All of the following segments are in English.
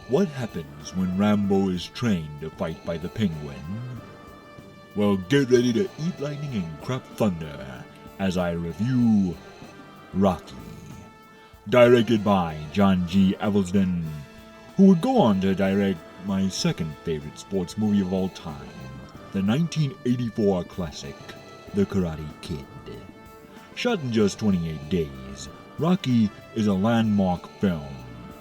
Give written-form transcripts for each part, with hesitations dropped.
What happens when Rambo is trained to fight by the Penguin? Well, get ready to eat lightning and crap thunder as I review Rocky. Directed by John G. Avildsen, who would go on to direct my second favorite sports movie of all time, the 1984 classic, The Karate Kid. Shot in just 28 days, Rocky is a landmark film,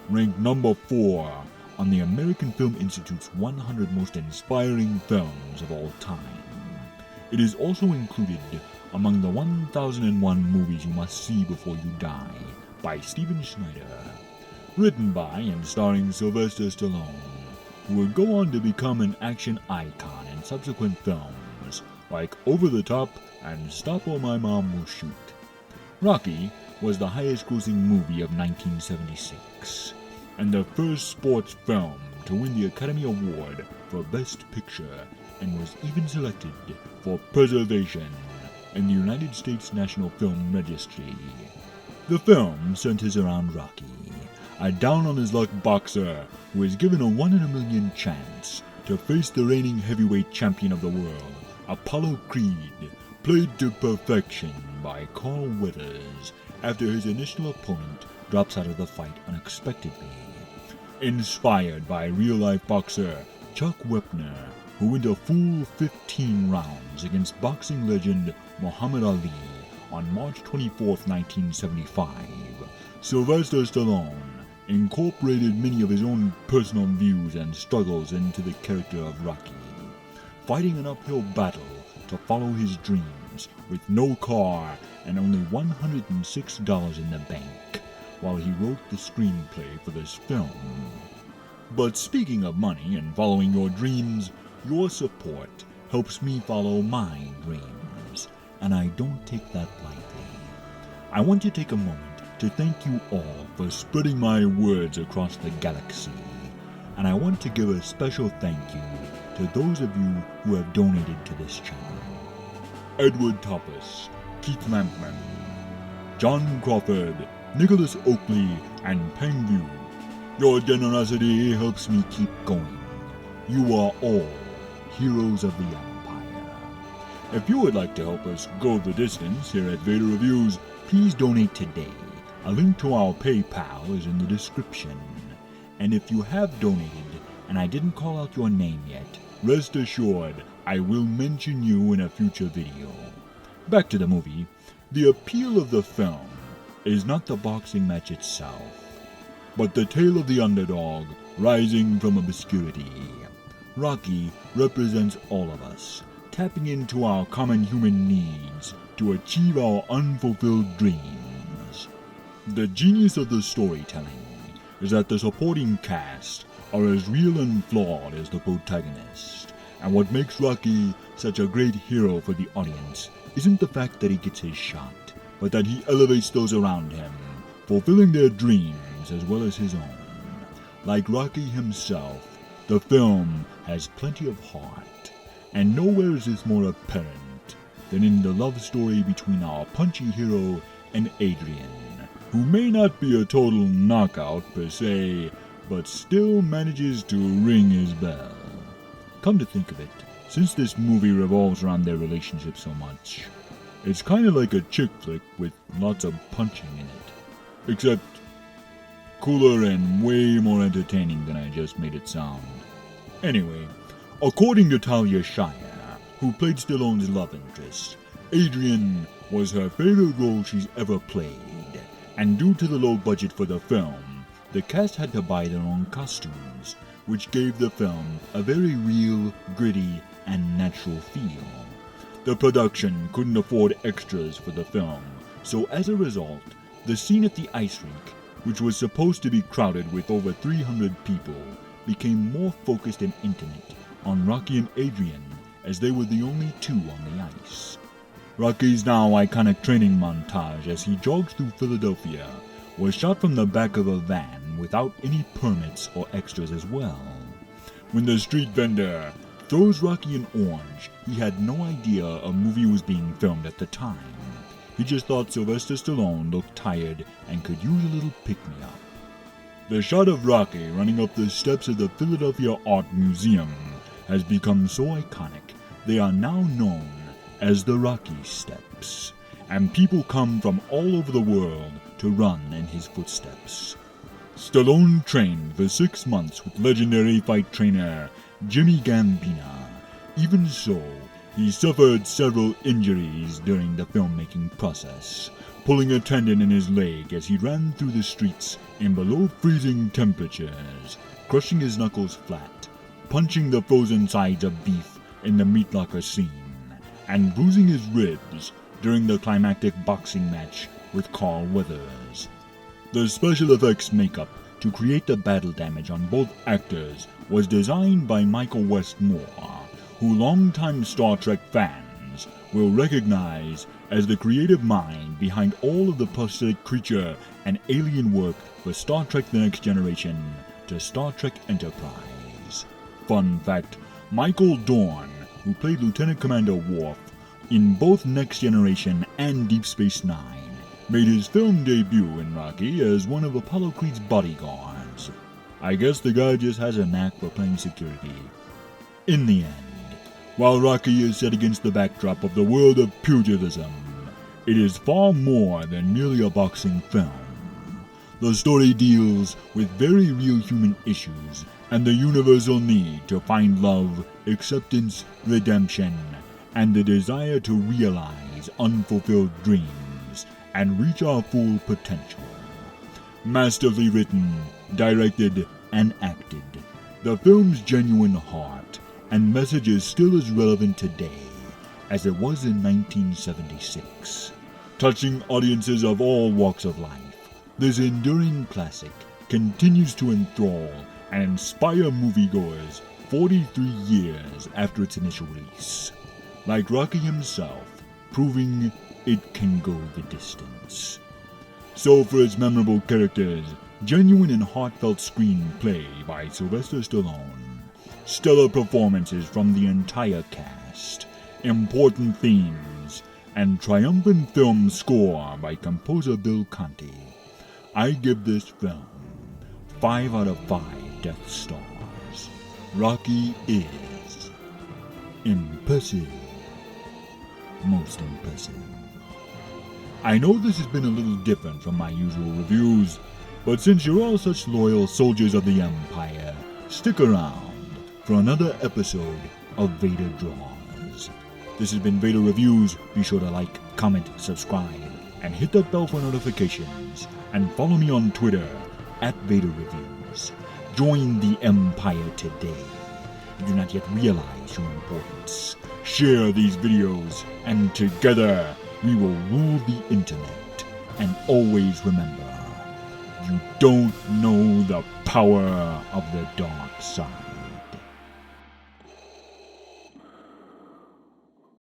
ranked number 4 on the American Film Institute's 100 most inspiring films of all time. It is also included among the 1001 movies you must see before you die by Steven Schneider. Written by and starring Sylvester Stallone, who would go on to become an action icon in subsequent films like Over the Top and Stop or My Mom Will Shoot. Rocky was the highest-grossing movie of 1976, and the first sports film to win the Academy Award for Best Picture, and was even selected for preservation in the United States National Film Registry. The film centers around Rocky, a down-on-his-luck boxer who is given a 1 in a million chance to face the reigning heavyweight champion of the world, Apollo Creed, played to perfection by Carl Weathers, after his initial opponent drops out of the fight unexpectedly. Inspired by real-life boxer Chuck Wepner, who went a full 15 rounds against boxing legend Muhammad Ali on March 24, 1975, Sylvester Stallone incorporated many of his own personal views and struggles into the character of Rocky, fighting an uphill battle to follow his dreams with no car and only $106 in the bank while he wrote the screenplay for this film. But speaking of money and following your dreams, your support helps me follow my dreams, and I don't take that lightly. I want to take a moment to thank you all for spreading my words across the galaxy, and I want to give a special thank you to those of you who have donated to this channel. Edward Talpas, Keith Lampman, John Crawford, Nicholas Oakley, and Peng. Your generosity helps me keep going. You are all heroes of the Empire. If you would like to help us go the distance here at Vader Reviews, please donate today. A link to our PayPal is in the description. And if you have donated and I didn't call out your name yet, rest assured I will mention you in a future video. Back to the movie. The appeal of the film is not the boxing match itself, but the tale of the underdog rising from obscurity. Rocky represents all of us, tapping into our common human needs to achieve our unfulfilled dreams. The genius of the storytelling is that the supporting cast are as real and flawed as the protagonist, and what makes Rocky such a great hero for the audience isn't the fact that he gets his shot, but that he elevates those around him, fulfilling their dreams as well as his own. Like Rocky himself, the film has plenty of heart, and nowhere is this more apparent than in the love story between our punchy hero and Adrian, who may not be a total knockout per se, but still manages to ring his bell. Come to think of it, since this movie revolves around their relationship so much, it's kinda like a chick flick with lots of punching in it. Except cooler and way more entertaining than I just made it sound. Anyway, according to Talia Shire, who played Stallone's love interest, Adrian was her favorite role she's ever played, and due to the low budget for the film, the cast had to buy their own costumes, which gave the film a very real, gritty, and natural feel. The production couldn't afford extras for the film, so as a result, the scene at the ice rink, which was supposed to be crowded with over 300 people, became more focused and intimate on Rocky and Adrian, as they were the only two on the ice. Rocky's now iconic training montage as he jogs through Philadelphia was shot from the back of a van without any permits or extras as well. When the street vendor throws Rocky an orange, he had no idea a movie was being filmed at the time. He just thought Sylvester Stallone looked tired and could use a little pick-me-up. The shot of Rocky running up the steps of the Philadelphia Art Museum has become so iconic they are now known as the Rocky Steps, and people come from all over the world to run in his footsteps. Stallone trained for 6 months with legendary fight trainer Jimmy Gambino. Even so, he suffered several injuries during the filmmaking process, pulling a tendon in his leg as he ran through the streets in below freezing temperatures, crushing his knuckles flat, punching the frozen sides of beef in the meat locker scene, and bruising his ribs during the climactic boxing match with Carl Weathers. The special effects makeup to create the battle damage on both actors was designed by Michael Westmore, who longtime Star Trek fans will recognize as the creative mind behind all of the prosthetic creature and alien work for Star Trek The Next Generation to Star Trek Enterprise. Fun fact, Michael Dorn, who played Lieutenant Commander Worf in both Next Generation and Deep Space Nine, made his film debut in Rocky as one of Apollo Creed's bodyguards. I guess the guy just has a knack for playing security. In the end, while Rocky is set against the backdrop of the world of pugilism, it is far more than merely a boxing film. The story deals with very real human issues and the universal need to find love, acceptance, redemption, and the desire to realize unfulfilled dreams and reach our full potential. Masterfully written, directed, and acted, the film's genuine heart and message is still as relevant today as it was in 1976. Touching audiences of all walks of life, this enduring classic continues to enthrall and inspire moviegoers 43 years after its initial release. Like Rocky himself, proving it can go the distance. So for its memorable characters, genuine and heartfelt screenplay by Sylvester Stallone, stellar performances from the entire cast, important themes, and triumphant film score by composer Bill Conti, I give this film 5 out of 5 Death Stars. Rocky is impressive. Most impressive. I know this has been a little different from my usual reviews, but since you're all such loyal soldiers of the Empire, stick around for another episode of Vader Draws. This has been Vader Reviews. Be sure to like, comment, subscribe, and hit that bell for notifications, and follow me on Twitter @VaderReviews. Join the Empire today. You do not yet realize your importance. Share these videos, and together we will rule the internet. And always remember, you don't know the power of the dark side.